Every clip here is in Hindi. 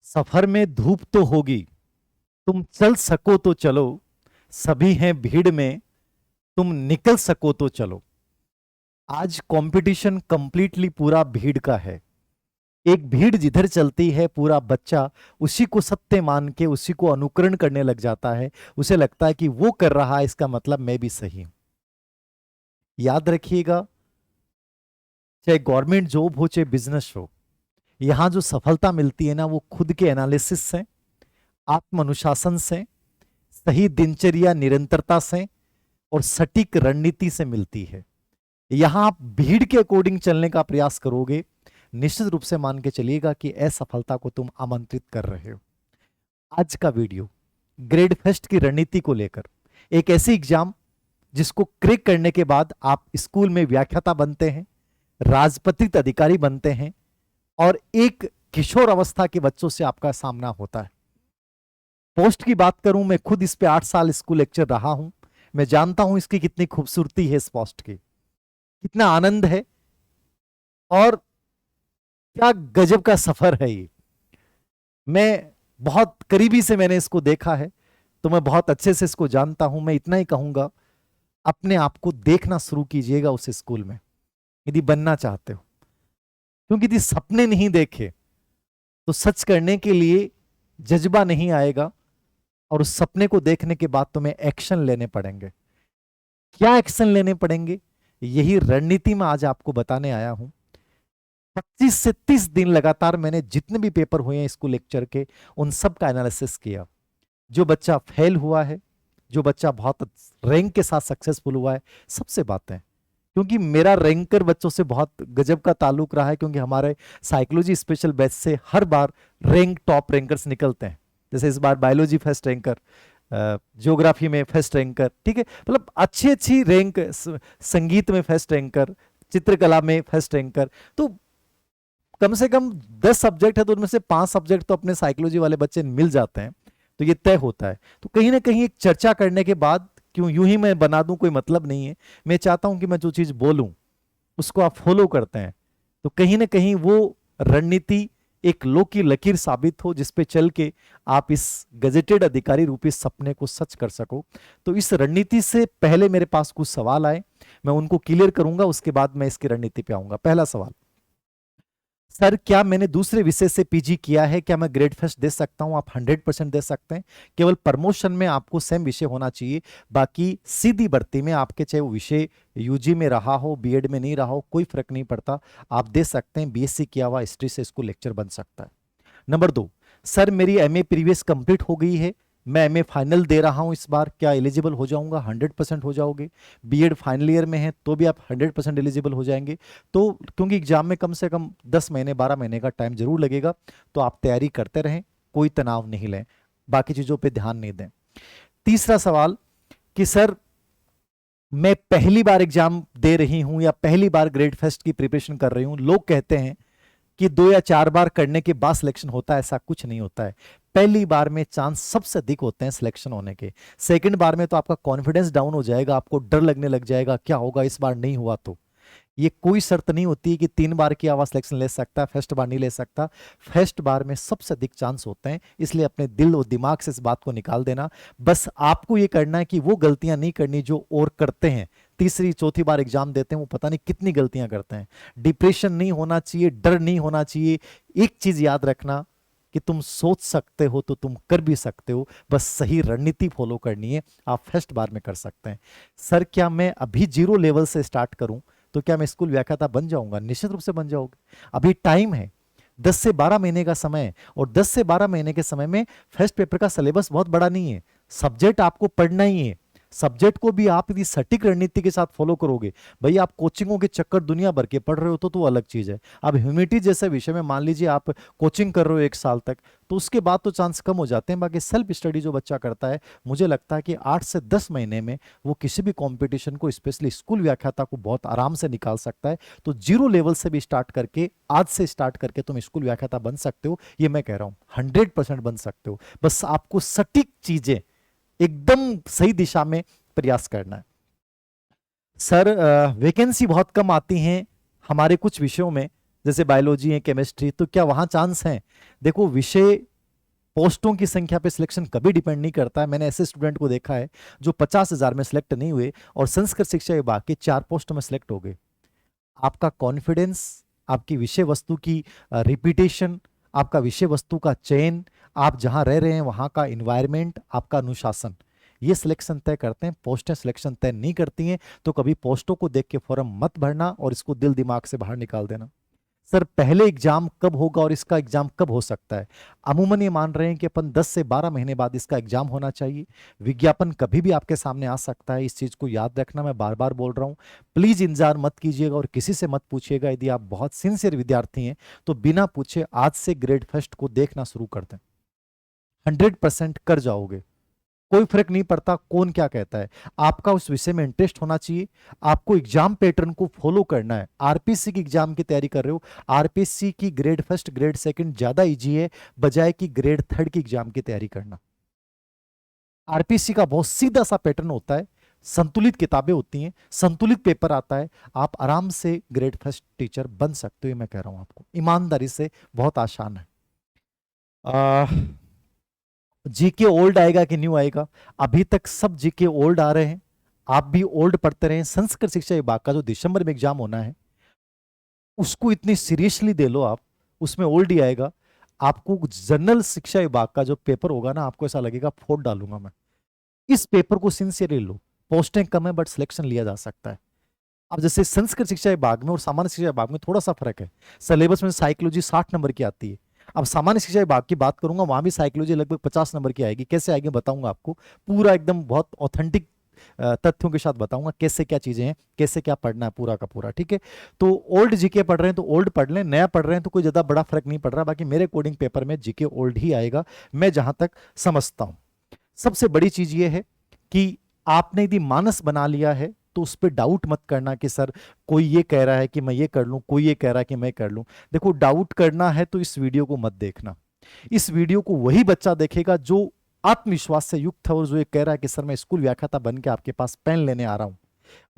सफर में धूप तो होगी, तुम चल सको तो चलो। सभी हैं भीड़ में, तुम निकल सको तो चलो। आज कंपटीशन कंप्लीटली पूरा भीड़ का है। एक भीड़ जिधर चलती है पूरा बच्चा उसी को सत्य मान के उसी को अनुकरण करने लग जाता है। उसे लगता है कि वो कर रहा है, इसका मतलब मैं भी सही हूं। याद रखिएगा, चाहे गवर्नमेंट जॉब हो चाहे बिजनेस हो, यहां जो सफलता मिलती है ना, वो खुद के एनालिसिस से, आत्म अनुशासन से, सही दिनचर्या निरंतरता से और सटीक रणनीति से मिलती है। यहां आप भीड़ के अकॉर्डिंग चलने का प्रयास करोगे, निश्चित रूप से मान के चलिएगा कि असफलता को तुम आमंत्रित कर रहे हो। आज का वीडियो ग्रेड फेस्ट की रणनीति को लेकर, एक ऐसी एग्जाम जिसको क्रैक करने के बाद आप स्कूल में व्याख्याता बनते हैं, राजपत्रित अधिकारी बनते हैं और एक किशोर अवस्था के बच्चों से आपका सामना होता है। पोस्ट की बात करूं, मैं खुद इस पे 8 साल स्कूल लेक्चर रहा हूं। मैं जानता हूं इसकी कितनी खूबसूरती है, इस पोस्ट की कितना आनंद है और क्या गजब का सफर है ये। मैं बहुत करीबी से मैंने इसको देखा है, तो मैं बहुत अच्छे से इसको जानता हूं। मैं इतना ही कहूंगा, अपने आप को देखना शुरू कीजिएगा उस स्कूल में, यदि बनना चाहते हो। क्योंकि यदि सपने नहीं देखे तो सच करने के लिए जज्बा नहीं आएगा, और उस सपने को देखने के बाद तुम्हें एक्शन लेने पड़ेंगे। क्या एक्शन लेने पड़ेंगे, यही रणनीति में आज आपको बताने आया हूं। 25 से 30 दिन लगातार मैंने जितने भी पेपर हुए हैं स्कूल लेक्चर के, उन सब का एनालिसिस किया। जो बच्चा फेल हुआ है, जो बच्चा बहुत रैंक के साथ सक्सेसफुल हुआ है, सबसे बातें। क्योंकि मेरा रैंकर बच्चों से बहुत गजब का ताल्लुक रहा है, क्योंकि हमारे साइकोलॉजी स्पेशल बैच से हर बार रैंक टॉप रैंकर्स निकलते हैं। जैसे इस बार बायोलॉजी फर्स्ट रैंकर, ज्योग्राफी में फर्स्ट रैंकर, ठीक है, मतलब अच्छी अच्छी रैंक, संगीत में फर्स्ट रैंकर, चित्रकला में फर्स्ट रैंकर। तो कम से कम 10 सब्जेक्ट है तो उनमें से 5 सब्जेक्ट तो अपने साइकोलॉजी वाले बच्चे मिल जाते हैं। तो ये तय होता है। तो कहीं ना कहीं एक चर्चा करने के बाद, क्यों यूं ही मैं बना दूं, कोई मतलब नहीं है। मैं चाहता हूं कि मैं जो चीज बोलूं उसको आप फॉलो करते हैं, तो कहीं ना कहीं वो रणनीति एक लो की लकीर साबित हो, जिसपे चल के आप इस गजेटेड अधिकारी रूपी सपने को सच कर सको। तो इस रणनीति से पहले मेरे पास कुछ सवाल आए, मैं उनको क्लियर करूंगा, उसके बाद मैं इसकी रणनीति पे आऊंगा। पहला सवाल, सर क्या मैंने दूसरे विषय से पीजी किया है, क्या मैं ग्रेड फर्स्ट दे सकता हूं? आप 100% दे सकते हैं। केवल प्रमोशन में आपको सेम विषय होना चाहिए, बाकी सीधी भर्ती में आपके चाहे वो विषय यूजी में रहा हो, बीएड में नहीं रहा हो, कोई फर्क नहीं पड़ता, आप दे सकते हैं। बीएससी किया हुआ हिस्ट्री से इसको लेक्चर बन सकता है। नंबर 2, सर मेरी एमए प्रीवियस कंप्लीट हो गई है, मैं एमए फाइनल दे रहा हूं इस बार, क्या एलिजिबल हो जाऊंगा? 100% हो जाओगे। बीएड फाइनल ईयर में है तो भी आप 100% एलिजिबल हो जाएंगे। तो क्योंकि एग्जाम में कम से कम 10 महीने 12 महीने का टाइम जरूर लगेगा, तो आप तैयारी करते रहें, कोई तनाव नहीं लें, बाकी चीजों पर ध्यान नहीं दें। तीसरा सवाल कि सर मैं पहली बार एग्जाम दे रही हूं या पहली बार ग्रेड फर्स्ट की प्रिपरेशन कर रही हूं, लोग कहते हैं कि 2 या 4 बार करने के बाद सिलेक्शन होता है, ऐसा कुछ नहीं होता है। पहली बार में चांस सबसे अधिक होते हैं सिलेक्शन होने के। सेकंड बार में तो आपका कॉन्फिडेंस डाउन हो जाएगा, आपको डर लगने लग जाएगा, क्या होगा इस बार नहीं हुआ तो। ये कोई शर्त नहीं होती कि 3 बार की आवाज सिलेक्शन ले सकता है, फर्स्ट बार नहीं ले सकता। फर्स्ट बार में सबसे अधिक चांस होते हैं, इसलिए अपने दिल और दिमाग से इस बात को निकाल देना। बस आपको ये करना है कि वो गलतियां नहीं करनी जो और करते हैं, तीसरी चौथी बार एग्जाम देते हैं, वो पता नहीं कितनी गलतियां करते हैं। डिप्रेशन नहीं होना चाहिए, डर नहीं होना चाहिए। एक चीज याद रखना कि तुम सोच सकते हो तो तुम कर भी सकते हो, बस सही रणनीति फॉलो करनी है, आप फर्स्ट बार में कर सकते हैं। सर क्या मैं अभी 0 लेवल से स्टार्ट करूं तो क्या मैं स्कूल व्याख्याता बन जाऊंगा? निश्चित रूप से बन जाओगे, अभी टाइम है, 10 से 12 महीने का समय है। और 10 से 12 महीने के समय में फर्स्ट पेपर का सिलेबस बहुत बड़ा नहीं है, सब्जेक्ट आपको पढ़ना ही है। सब्जेक्ट को भी आप यदि सटीक रणनीति के साथ फॉलो करोगे, भाई आप कोचिंगों के चक्कर दुनिया भर के पढ़ रहे हो तो अलग चीज है। अब ह्यूमिनिटी जैसे विषय में मान लीजिए आप कोचिंग कर रहे हो 1 साल तक, तो उसके बाद तो चांस कम हो जाते हैं। बाकी सेल्फ स्टडी जो बच्चा करता है, मुझे लगता है कि 8 से 10 महीने में वो किसी भी कंपटीशन को, स्पेशली स्कूल व्याख्याता को, बहुत आराम से निकाल सकता है। तो 0 लेवल से भी स्टार्ट करके, आज से स्टार्ट करके तुम स्कूल व्याख्याता बन सकते हो, ये मैं कह रहा हूं, 100% बन सकते हो। बस आपको सटीक चीजें एकदम सही दिशा में प्रयास करना है। सर वैकेंसी बहुत कम आती हैं हमारे कुछ विषयों में, जैसे बायोलॉजी है, केमिस्ट्री, तो क्या वहां चांस है? देखो, विषय पोस्टों की संख्या पे सिलेक्शन कभी डिपेंड नहीं करता है। मैंने ऐसे स्टूडेंट को देखा है जो 50,000 में सिलेक्ट नहीं हुए और संस्कृत शिक्षा विभाग के 4 पोस्ट में सिलेक्ट हो गए। आपका कॉन्फिडेंस, आपकी विषय वस्तु की रिपीटेशन, आपका विषय वस्तु का चयन, आप जहां रह रहे हैं वहां का इन्वायरमेंट, आपका अनुशासन, ये सिलेक्शन तय करते हैं। पोस्टें सिलेक्शन तय नहीं करती हैं। तो कभी पोस्टों को देख के फॉर्म मत भरना और इसको दिल दिमाग से बाहर निकाल देना। सर पहले एग्जाम कब होगा और इसका एग्जाम कब हो सकता है? अमूमन ये मान रहे हैं कि अपन 10 से 12 महीने बाद इसका एग्जाम होना चाहिए। विज्ञापन कभी भी आपके सामने आ सकता है, इस चीज को याद रखना। मैं बार बार बोल रहा हूं, प्लीज इंतजार मत कीजिएगा और किसी से मत पूछिएगा। यदि आप बहुत सिंसियर विद्यार्थी हैं तो बिना पूछे आज से ग्रेड फर्स्ट को देखना शुरू कर दें, 100% कर जाओगे। कोई फर्क नहीं पड़ता कौन क्या कहता है, आपका उस विषय में इंटरेस्ट होना चाहिए। आपको एग्जाम पैटर्न को फॉलो करना है। आरपीएससी की एग्जाम की तैयारी कर रहे हो, आरपीएससी की ग्रेड फर्स्ट ग्रेड सेकंड ज्यादा इजी है बजाय कि ग्रेड थर्ड की एग्जाम की तैयारी करना। आरपीएससी का बहुत सीधा सा पैटर्न होता है, संतुलित किताबें होती हैं, संतुलित पेपर आता है, आप आराम से ग्रेड फर्स्ट टीचर बन सकते हो। मैं कह रहा हूं आपको ईमानदारी से, बहुत आसान है। जीके ओल्ड आएगा कि न्यू आएगा? अभी तक सब जीके ओल्ड आ रहे हैं, आप भी ओल्ड पढ़ते रहे। संस्कृत शिक्षा विभाग का जो दिसंबर में एग्जाम होना है उसको इतनी सीरियसली दे लो आप, उसमें ओल्ड ही आएगा। आपको जनरल शिक्षा विभाग का जो पेपर होगा ना, आपको ऐसा लगेगा फोड़ डालूंगा मैं। इस पेपर को सिंसियरली लो, पोस्टें कम है बट सिलेक्शन लिया जा सकता है। अब जैसे संस्कृत शिक्षा विभाग में और सामान्य शिक्षा विभाग में थोड़ा सा फर्क है। सिलेबस में साइकोलॉजी 60 नंबर की आती है। अब सामान्य शिक्षा विभाग की बात करूंगा, वहां भी साइकोलॉजी लगभग 50 नंबर की आएगी। कैसे आएगी बताऊंगा आपको, पूरा एकदम बहुत ऑथेंटिक तथ्यों के साथ बताऊंगा कैसे क्या चीजें हैं, कैसे क्या पढ़ना है पूरा का पूरा। ठीक है, तो ओल्ड जीके पढ़ रहे हैं तो ओल्ड पढ़ लें, नया पढ़ रहे हैं तो कोई ज्यादा बड़ा फर्क नहीं पड़ रहा। बाकी मेरे कोडिंग पेपर में जीके ओल्ड ही आएगा, मैं जहां तक समझता हूं। सबसे बड़ी चीज ये है कि आपने यदि मानस बना लिया है तो उस पर डाउट मत करना कि सर कोई ये कह रहा है कि मैं ये कर लूं, कोई ये कह रहा है कि मैं कर लूं। देखो, डाउट करना है तो इस वीडियो को मत देखना। इस वीडियो को वही बच्चा देखेगा जो आत्मविश्वास से युक्त है और जो ये कह रहा है कि सर मैं स्कूल व्याख्याता बन के आपके पास पेन लेने आ रहा हूं।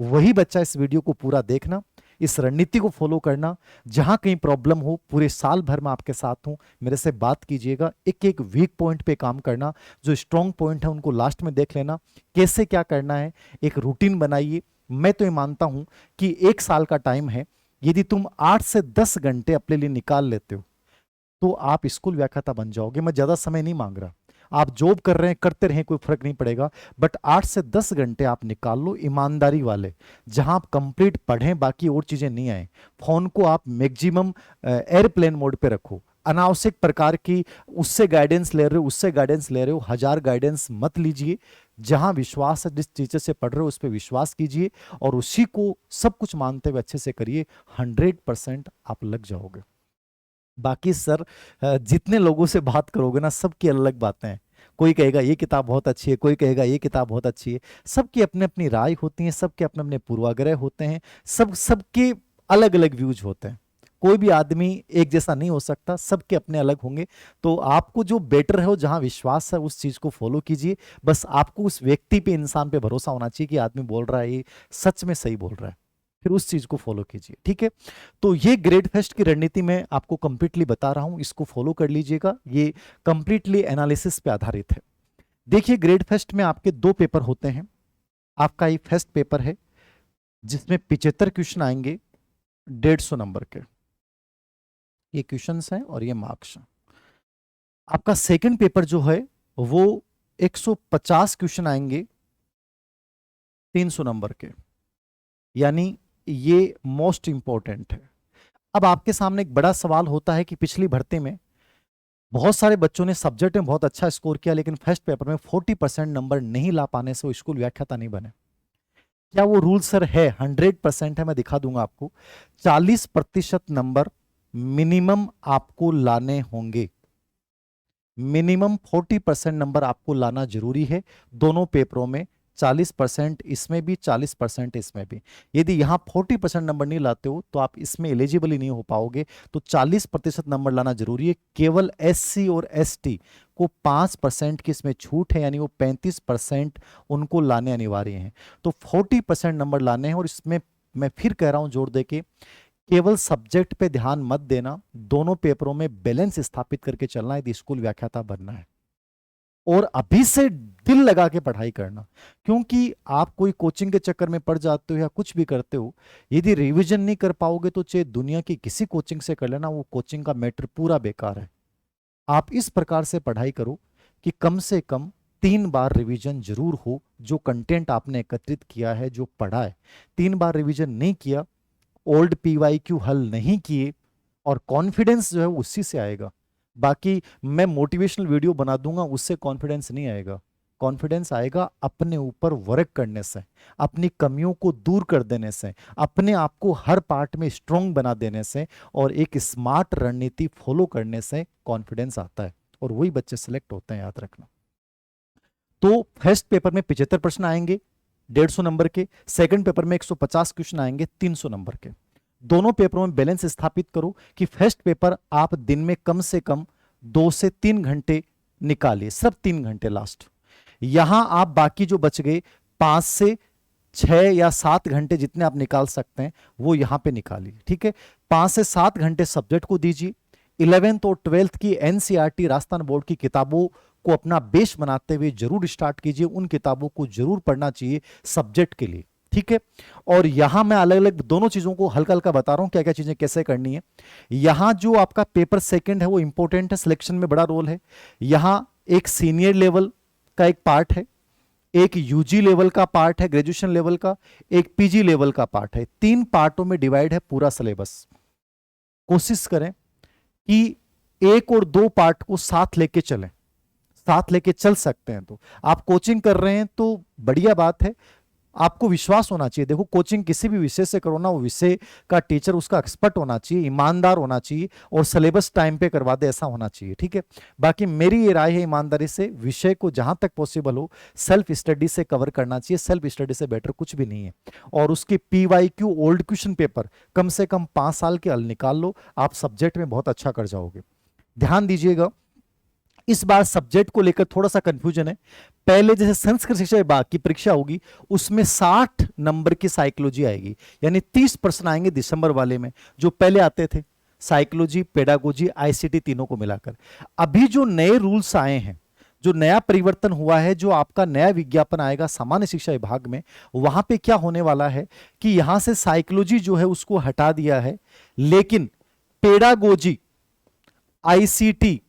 वही बच्चा इस वीडियो को पूरा देखना, इस रणनीति को फॉलो करना। जहां कहीं प्रॉब्लम हो, पूरे साल भर में आपके साथ हूं, मेरे से बात कीजिएगा। एक एक वीक पॉइंट पे काम करना, जो स्ट्रॉन्ग पॉइंट है उनको लास्ट में देख लेना, कैसे क्या करना है, एक रूटीन बनाइए। मैं तो ये मानता हूं कि 1 साल का टाइम है, यदि तुम 8 से 10 घंटे अपने लिए निकाल लेते हो तो आप स्कूल व्याख्याता बन जाओगे। मैं ज्यादा समय नहीं मांग रहा, आप जॉब कर रहे हैं करते रहें, कोई फर्क नहीं पड़ेगा, बट 8 से 10 घंटे आप निकाल लो ईमानदारी वाले, जहां आप कंप्लीट पढ़ें, बाकी और चीजें नहीं आए। फोन को आप मैक्सिमम एयरप्लेन मोड पे रखो, अनावश्यक प्रकार की उससे गाइडेंस ले रहे हो, उससे गाइडेंस ले रहे हो, 1000 गाइडेंस मत लीजिए। जहां विश्वास है, जिस टीचर से पढ़ रहे हो उस पर विश्वास कीजिए और उसी को सब कुछ मानते हुए अच्छे से करिए, 100% आप लग जाओगे। बाकी सर जितने लोगों से बात करोगे ना, सबकी अलग बातें हैं। कोई कहेगा ये किताब बहुत अच्छी है, कोई कहेगा ये किताब बहुत अच्छी है। सबकी अपनी अपनी राय होती है, सबके अपने अपने पूर्वाग्रह होते हैं, सबके अलग अलग व्यूज होते हैं। कोई भी आदमी एक जैसा नहीं हो सकता, सबके अपने अलग होंगे। तो आपको जो बेटर है, वो जहां विश्वास है उस चीज को फॉलो कीजिए। बस आपको उस व्यक्ति पे, इंसान पे भरोसा होना चाहिए कि आदमी बोल रहा है ये सच में सही बोल रहा है, फिर उस चीज को फॉलो कीजिए। ठीक है, तो ये ग्रेड फेस्ट की रणनीति मैं आपको कंप्लीटली बता रहा हूं, इसको फॉलो कर लीजिएगा। ये कंप्लीटली एनालिसिस पे आधारित है। देखिए, ग्रेड फेस्ट में आपके 2 पेपर होते हैं। आपका ये फर्स्ट पेपर है जिसमें 75 क्वेश्चन आएंगे 150 नंबर के, ये क्वेश्चंस हैं और ये मार्क्स हैं। आपका सेकंड पेपर जो है वो 150 क्वेश्चन आएंगे 300 नंबर के, यानी ये मोस्ट इंपॉर्टेंट है। अब आपके सामने एक बड़ा सवाल होता है कि पिछली भर्ती में बहुत सारे बच्चों ने सब्जेक्ट में बहुत अच्छा स्कोर किया, लेकिन फर्स्ट पेपर में 40% नंबर नहीं ला पाने से वो स्कूल व्याख्याता नहीं बने। क्या वो रूल सर है? 100% है, मैं दिखा दूंगा आपको। 40% नंबर मिनिमम आपको लाने होंगे, मिनिमम 40% नंबर आपको लाना जरूरी है दोनों पेपरों में। 40% इसमें भी, 40% इसमें भी। यदि यहां 40% नंबर नहीं लाते हो तो आप इसमें एलिजिबल ही नहीं हो पाओगे। तो 40% नंबर लाना जरूरी है। केवल एससी और एसटी को 5% की इसमें छूट है, यानी वो 35% उनको लाने अनिवार्य हैं। तो 40% नंबर लाने हैं। और इसमें मैं फिर कह रहा हूं जोर देके, केवल सब्जेक्ट पे ध्यान मत देना, दोनों पेपरों में बैलेंस स्थापित करके चलना है यदि स्कूल व्याख्याता बनना है। और अभी से दिल लगा के पढ़ाई करना, क्योंकि आप कोई कोचिंग के चक्कर में पड़ जाते हो या कुछ भी करते हो, यदि रिवीजन नहीं कर पाओगे तो चाहे दुनिया की किसी कोचिंग से कर लेना, वो कोचिंग का मैटर पूरा बेकार है। आप इस प्रकार से पढ़ाई करो कि कम से कम 3 बार रिवीजन जरूर हो। जो कंटेंट आपने एकत्रित किया है, जो पढ़ा है, 3 बार रिवीजन नहीं किया, ओल्ड पीवाईक्यू हल नहीं किए, और कॉन्फिडेंस जो है उसी से आएगा। बाकी मैं मोटिवेशनल वीडियो बना दूंगा, उससे कॉन्फिडेंस नहीं आएगा। कॉन्फिडेंस आएगा अपने ऊपर वर्क करने से, अपनी कमियों को दूर कर देने से, अपने आप को हर पार्ट में स्ट्रांग बना देने से, और एक स्मार्ट रणनीति फॉलो करने से कॉन्फिडेंस आता है, और वही बच्चे सिलेक्ट होते हैं, याद रखना। तो फर्स्ट पेपर में 75 प्रश्न आएंगे 150 नंबर के, सेकंड पेपर में 150 क्वेश्चन आएंगे 300 नंबर के। दोनों पेपरों में बैलेंस स्थापित करो कि फर्स्ट पेपर आप दिन में कम से कम 2 से 3 घंटे निकालिए, सिर्फ 3 घंटे लास्ट। यहां आप बाकी जो बच गए 5 से 6 या 7 घंटे जितने आप निकाल सकते हैं वो यहां पे निकालिए, ठीक है। 5 से 7 घंटे सब्जेक्ट को दीजिए। 11th और 12th की एनसीईआरटी राजस्थान बोर्ड की किताबों को अपना बेस बनाते हुए जरूर स्टार्ट कीजिए। उन किताबों को जरूर पढ़ना चाहिए सब्जेक्ट के लिए, ठीक है। और यहां मैं अलग अलग दोनों चीजों को हल्का हल्का बता रहा हूं, क्या क्या चीजें कैसे करनी है। यहां जो आपका पेपर सेकंड है वो इंपॉर्टेंट है, सिलेक्शन में बड़ा रोल है। यहां एक सीनियर लेवल का एक पार्ट है, एक यूजी लेवल का पार्ट है, ग्रेजुएशन लेवल का, एक पीजी लेवल का पार्ट है। 3 पार्टों में डिवाइड है पूरा सिलेबस। कोशिश करें कि 1 और 2 पार्ट को साथ लेके चलें, साथ लेके चल सकते हैं तो आप कोचिंग कर रहे हैं तो बढ़िया बात है। आपको विश्वास होना चाहिए। देखो, कोचिंग किसी भी विषय से करो ना, वो विषय का टीचर उसका एक्सपर्ट होना चाहिए, ईमानदार होना चाहिए, और सिलेबस टाइम पे करवा दे, ऐसा होना चाहिए, ठीक है। बाकी मेरी ये राय है, ईमानदारी से विषय को जहां तक पॉसिबल हो सेल्फ स्टडी से कवर करना चाहिए। सेल्फ स्टडी से बेटर कुछ भी नहीं है। और उसके पीवाईक्यू ओल्ड क्वेश्चन पेपर कम से कम 5 साल के हल निकाल लो, आप सब्जेक्ट में बहुत अच्छा कर जाओगे। ध्यान दीजिएगा, इस बार सब्जेक्ट को लेकर थोड़ा सा कंफ्यूजन है। पहले जैसे संस्कृत शिक्षा विभाग की परीक्षा होगी उसमें 60 नंबर की साइकोलॉजी आएगी, यानी 30 प्रश्न आएंगे दिसंबर वाले में, जो पहले आते थे साइकोलॉजी, पेडागोजी, आईसीटी तीनों को मिलाकर। अभी जो नए रूल्स आए हैं, जो नया परिवर्तन हुआ है, जो आपका नया विज्ञापन आएगा सामान्य शिक्षा विभाग में, वहां पे क्या होने वाला है कि यहां से साइकोलॉजी जो है उसको हटा दिया है, लेकिन pedagogy, ICT,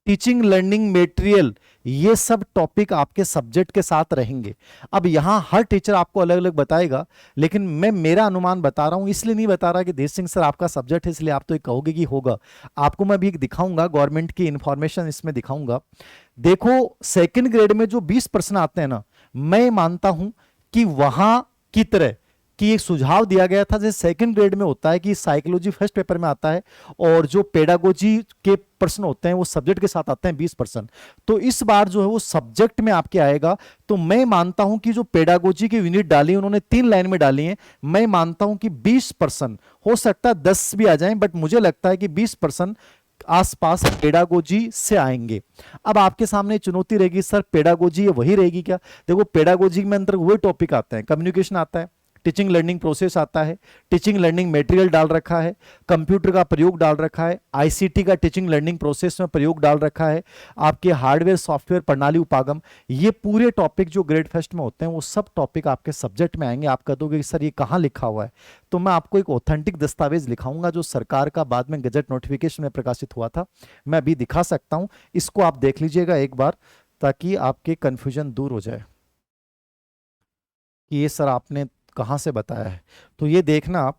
teaching learning material, ये सब टॉपिक आपके सब्जेक्ट के साथ रहेंगे। अब यहां हर टीचर आपको अलग अलग बताएगा, लेकिन मैं मेरा अनुमान बता रहा हूं, इसलिए नहीं बता रहा कि देश सिंह सर आपका सब्जेक्ट है इसलिए आप तो एक कहोगे कि होगा। आपको मैं भी एक दिखाऊंगा, गवर्नमेंट की इंफॉर्मेशन इसमें दिखाऊंगा। देखो, सेकंड ग्रेड में जो 20 प्रश्न आते हैं ना, मैं मानता हूं कि वहां की तरह कि एक सुझाव दिया गया था जैसे सेकंड ग्रेड में होता है कि साइकोलॉजी फर्स्ट पेपर में आता है, और जो पेडागोजी के प्रश्न होते हैं वो सब्जेक्ट के साथ आते हैं 20%। तो इस बार जो है वो सब्जेक्ट में आपके आएगा। तो मैं मानता हूं कि जो पेडागोजी की यूनिट डाली उन्होंने 3 लाइन में डाली है, मैं मानता हूं कि 20%, हो सकता है 10 भी आ जाएं, बट मुझे लगता है कि 20% आसपास पेडागोजी से आएंगे। अब आपके सामने चुनौती रहेगी, सर पेडागोजी वही रहेगी क्या? देखो, पेडागोजी में अंदर वही टॉपिक आते हैं, कम्युनिकेशन आता है, टीचिंग लर्निंग प्रोसेस आता है, टीचिंग लर्निंग मटेरियल डाल रखा है, कंप्यूटर का प्रयोग डाल रखा है, आईसीटी का टीचिंग लर्निंग प्रोसेस में प्रयोग डाल रखा है, आपके हार्डवेयर सॉफ्टवेयर प्रणाली उपागम, ये पूरे टॉपिक जो ग्रेड फर्स्ट में होते हैं वो सब टॉपिक आपके सब्जेक्ट में आएंगे। आप कह दोगे कि सर ये कहाँ लिखा हुआ है, तो मैं आपको एक ऑथेंटिक दस्तावेज लिखाऊंगा जो सरकार का बाद में गजट नोटिफिकेशन में प्रकाशित हुआ था, मैं अभी दिखा सकता हूं, इसको आप देख लीजिएगा एक बार ताकि आपके कंफ्यूजन दूर हो जाए कि ये सर आपने कहां से बताया है। तो ये देखना आप,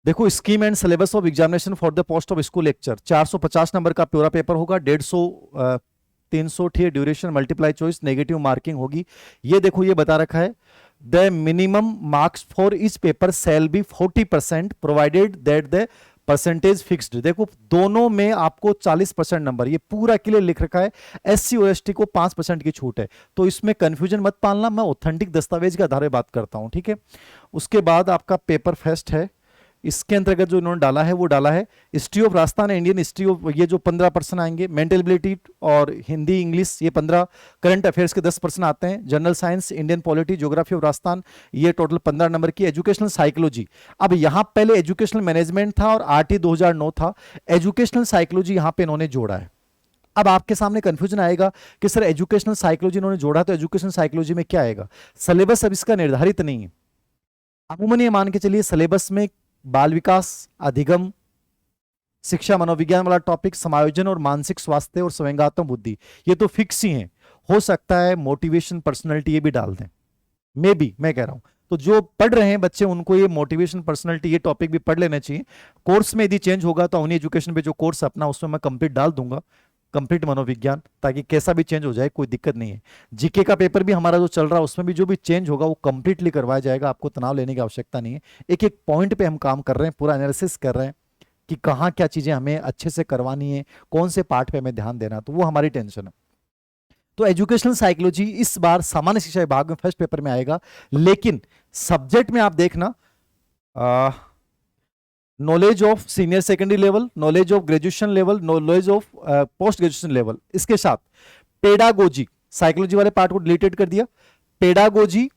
देखो, scheme and syllabus of examination for the post of school lecture, 450 number का पूरा पेपर होगा, 150 300 ठीक, duration multiply choice, negative marking होगी। ये देखो, ये बता रखा है the minimum marks for each paper shall be 40% provided that the percentage fixed. देखो, दोनों में आपको 40% नंबर, ये पूरा क्लियर लिख रखा है। एससी और एसटी को 5% की छूट है, तो इसमें कंफ्यूजन मत पालना, मैं ऑथेंटिक दस्तावेज के आधार पर बात करता हूं, ठीक है। उसके बाद आपका पेपर फर्स्ट है, इसके अंतर्गत जो इन्होंने डाला है वो डाला है history of Rajasthan, Indian history of, ये जो 15% आएंगे, मेंटल एबिलिटी और हिंदी इंग्लिश ये 15, करंट अफेयर्स के 10% आते हैं, general science, Indian polity, geography of Rajasthan, ये टोटल 15 नंबर की। एजुकेशनल साइकोलॉजी, अब यहां पहले एजुकेशनल मैनेजमेंट था और आरटी 2009 था, एजुकेशनल साइकोलॉजी यहां पे इन्होंने जोड़ा है, अब आपके सामने कंफ्यूजन आएगा कि सर एजुकेशनल साइकोलॉजी इन्होंने जोड़ा तो एजुकेशनल साइकोलॉजी में क्या आएगा? सिलेबस अब इसका निर्धारित नहीं है। अमूमन ये मान के चलिए सिलेबस में बाल विकास, अधिगम, शिक्षा, मनोविज्ञान वाला टॉपिक, समायोजन और मानसिक स्वास्थ्य और संवेगात्मक बुद्धि, ये तो फिक्स ही है। हो सकता है मोटिवेशन, पर्सनैलिटी ये भी डाल दें, मे बी, मैं कह रहा हूं। तो जो पढ़ रहे हैं बच्चे उनको ये मोटिवेशन, पर्सनैलिटी ये टॉपिक भी पढ़ लेना चाहिए। कोर्स में यदि चेंज होगा तो उन्हीं एजुकेशन पे जो कोर्स अपना उसमें मैं कंप्लीट डाल दूंगा, कंप्लीट मनोविज्ञान, ताकि कैसा भी चेंज हो जाए कोई दिक्कत नहीं है। जीके का पेपर भी हमारा जो चल रहा है उसमें भी जो भी चेंज होगा वो कंप्लीटली करवाया जाएगा, आपको तनाव लेने की आवश्यकता नहीं है। एक एक पॉइंट पे हम काम कर रहे हैं, पूरा एनालिसिस कर रहे हैं कि कहाँ क्या चीजें हमें अच्छे से करवानी है, कौन से पार्ट पे हमें ध्यान देना, तो वो हमारी टेंशन है। तो एजुकेशनल साइकोलॉजी इस बार सामान्य शिक्षा विभाग में फर्स्ट पेपर में आएगा, लेकिन सब्जेक्ट में आप देखना knowledge of senior secondary level, knowledge of graduation level, knowledge of post graduation level, इसके साथ पेडागोजी, साइकोलॉजी वाले पार्ट को डिलीटेड कर दिया। Pedagogy,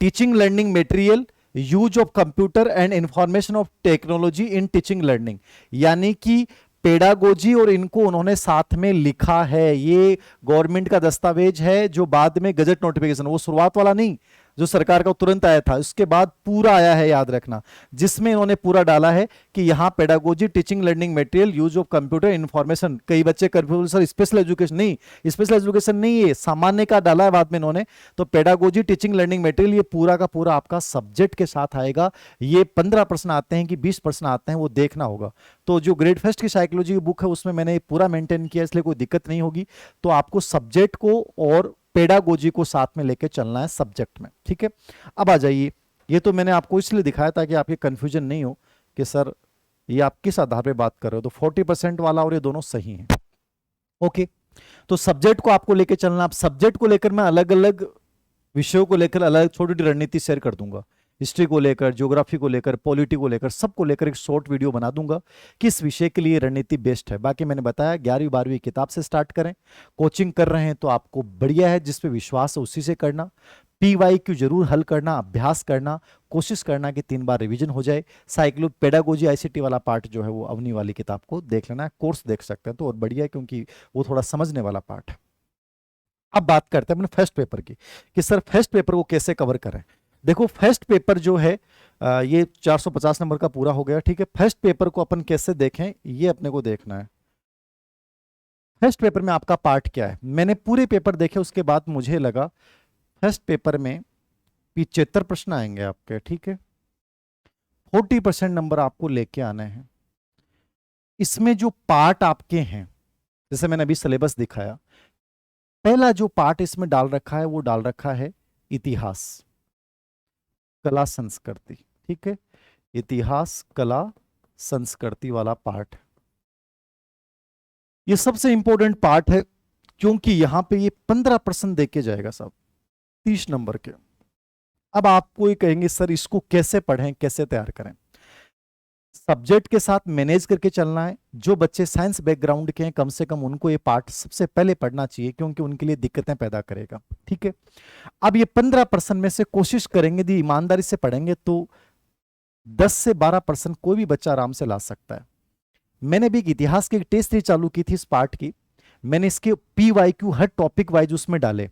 teaching learning material, use of computer and information of technology in teaching learning, यानी कि पेडागोजी और इनको उन्होंने साथ में लिखा है। ये गवर्नमेंट का दस्तावेज है जो बाद में गजट नोटिफिकेशन, वो शुरुआत वाला नहीं जो सरकार का तुरंत आया था, उसके बाद पूरा आया है, याद रखना, जिसमें इन्होंने पूरा डाला है कि यहां pedagogy, teaching learning material, use of computer information. कई बच्चे कंफ्यूज, सर स्पेशल एजुकेशन नहीं, स्पेशल एजुकेशन नहीं है, सामान्य का डाला है बाद में इन्होंने। तो पेडागोजी, टीचिंग लर्निंग मटेरियल, ये पूरा का पूरा आपका सब्जेक्ट के साथ आएगा। ये 15 प्रश्न आते हैं कि 20 प्रश्न आते हैं, वो देखना होगा। तो जो ग्रेड फर्स्ट की साइकोलॉजी की बुक है उसमें मैंने पूरा मेंटेन किया, इसलिए कोई दिक्कत नहीं होगी। तो आपको सब्जेक्ट को और पेडागोजी को साथ में लेके चलना है सब्जेक्ट में, ठीक है। अब आ जाइए, ये तो मैंने आपको इसलिए दिखाया ताकि आपके कंफ्यूजन नहीं हो कि सर ये आप किस आधार पे बात कर रहे हो। तो 40% वाला और ये दोनों सही हैं, ओके। तो सब्जेक्ट को आपको लेके चलना। अब सब्जेक्ट को लेकर मैं अलग अलग विषयों को लेकर अलग छोटी छोटी रणनीति शेयर कर दूंगा, हिस्ट्री को लेकर, ज्योग्राफी को लेकर, पॉलिटी को लेकर, सबको लेकर एक शॉर्ट वीडियो बना दूंगा किस विषय के लिए रणनीति बेस्ट है। बाकी मैंने बताया 11वीं 12वीं किताब से स्टार्ट करें, कोचिंग कर रहे हैं तो आपको बढ़िया है, जिस पे विश्वास है उसी से करना। PYQ जरूर हल करना, अभ्यास करना, कोशिश करना कि 3 बार रिवीजन हो जाए। साइक्लो पेडागोजी ICT वाला पार्ट जो है वो अवनी वाली किताब को देख लेना है, कोर्स देख सकते हैं तो और बढ़िया है, क्योंकि वो थोड़ा समझने वाला पार्ट है। अब बात करते हैं अपने फर्स्ट पेपर की कि सर फर्स्ट पेपर को कैसे कवर करें। देखो फर्स्ट पेपर जो है ये 450 नंबर का पूरा हो गया, ठीक है। फर्स्ट पेपर को अपन कैसे देखें ये अपने को देखना है। फर्स्ट पेपर में आपका पार्ट क्या है, मैंने पूरे पेपर देखे, उसके बाद मुझे लगा फर्स्ट पेपर में 75 प्रश्न आएंगे आपके, ठीक है। 40% नंबर आपको लेके आने हैं। इसमें जो पार्ट आपके हैं, जैसे मैंने अभी सिलेबस दिखाया, पहला जो पार्ट इसमें डाल रखा है वो डाल रखा है इतिहास, कला, संस्कृति, ठीक है। इतिहास, कला, संस्कृति वाला पार्ट, ये सबसे इंपॉर्टेंट पार्ट है, क्योंकि यहां पे ये 15% देके जाएगा सब, 30 नंबर के। अब आपको ये कहेंगे सर इसको कैसे पढ़ें, कैसे तैयार करें। सब्जेक्ट के साथ मैनेज करके चलना है। जो बच्चे साइंस बैकग्राउंड के हैं कम से कम उनको ये पार्ट सबसे पहले पढ़ना चाहिए, क्योंकि उनके लिए दिक्कतें पैदा करेगा, ठीक है। अब ये 15% में से कोशिश करेंगे, यदि ईमानदारी से पढ़ेंगे तो 10 से 12% कोई भी बच्चा आराम से ला सकता है। मैंने भी एक इतिहास की टेस्ट सीरीज चालू की थी इस पार्ट की, मैंने इसके PYQ हर टॉपिक वाइज उसमें डाले,